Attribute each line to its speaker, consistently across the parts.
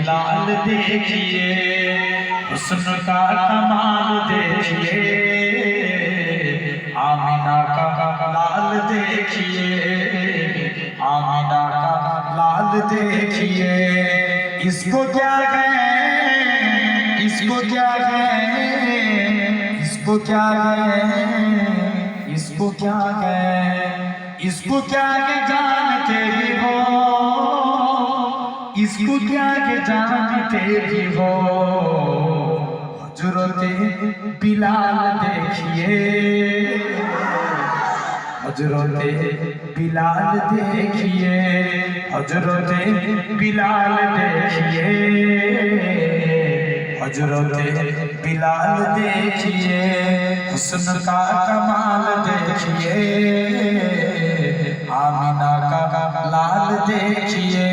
Speaker 1: लाल देखिए, हुस्न का कमाल देखिए, आमिना का लाल देखिए, आमिना का लाल देखिए। इसको क्या है, इसको क्या है, इसको क्या है, इसको क्या है, इसको क्या है जानते भी हो, इसको क्या है जानते भी हो। हजरते बिलाल देखिए, हजरते बिलाल देखिए, हजरते बिलाल देखिए, हजरते बिलाल देखिए, हुस्न का कमाल देखिए, आमिना का लाल देखिए।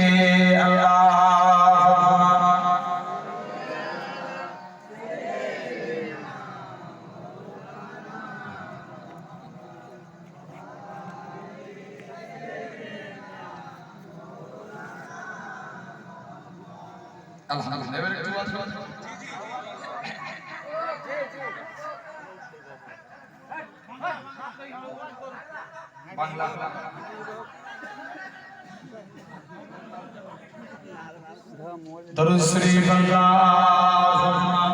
Speaker 1: আলহামদুলিল্লাহ। এবারে একটু বাংলা দরুদ শরীফ আল্লাহুম্মা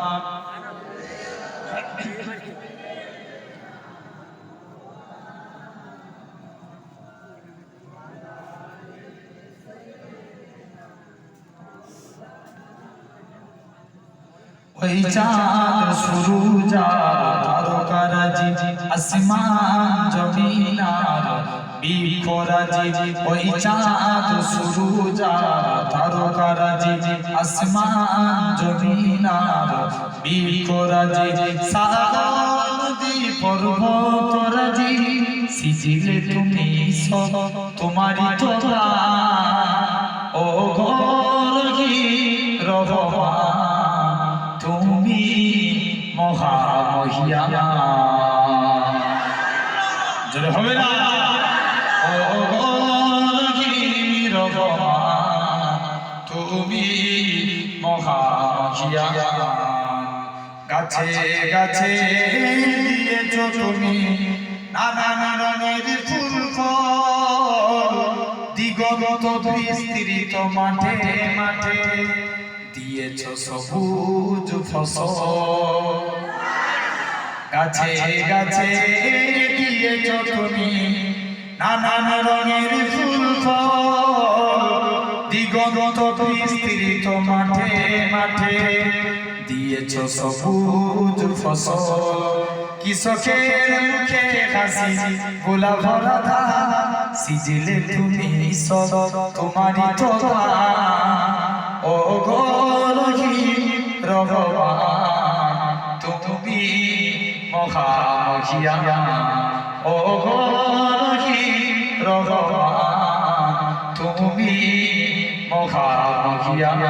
Speaker 1: ওই চাঁদ সুরুজ তারকারাজি আসমান জমিন আর বৃক্ষরাজি, ওই চাঁদ সুরুজ তারকারাজি আসমান জমিন আর বৃক্ষরাজি, সাগর নদী পর্বতরাজি সিজিলে তুমি সব তোমারই তোলা। ও গরহি রহমান তুমি মহামহিয়ান, জোরে হবে না? ও রহমান তুমি মহামহিয়ান। গাছে গাছে দিয়েছ তুমি নানান রঙের ফুল ফল, দিগন্ত বিস্তৃত মাঠে মাঠে দিয়েছ সবুজ ফসল। গাছে গাছে দিয়েছ তুমি নানান রঙের ফুল ফল, দিগন্ত বিস্তৃত মাঠে মাঠে দিয়েছ সবুজ ফসল। কৃষকের মুখে হাসি গোলা ভরা ধান, সিজিলে তুমি সব তোমারই তোলা। ও গরহি রহমান তুমি মহামহিয়ান, ও গরহি রহমান তুমি মহামহিয়ান।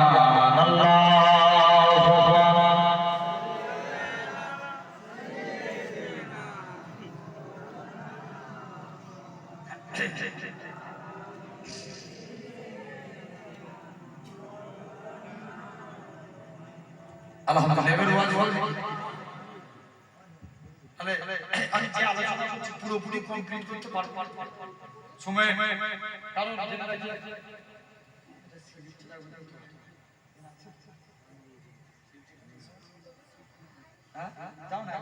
Speaker 1: আল্লাহু আকবার। আলহামদুলিল্লাহ। আমি যে আলোচনা করছি পুরোপুরি কমপ্লিট করতে পারবো সময়, কারণ যাও না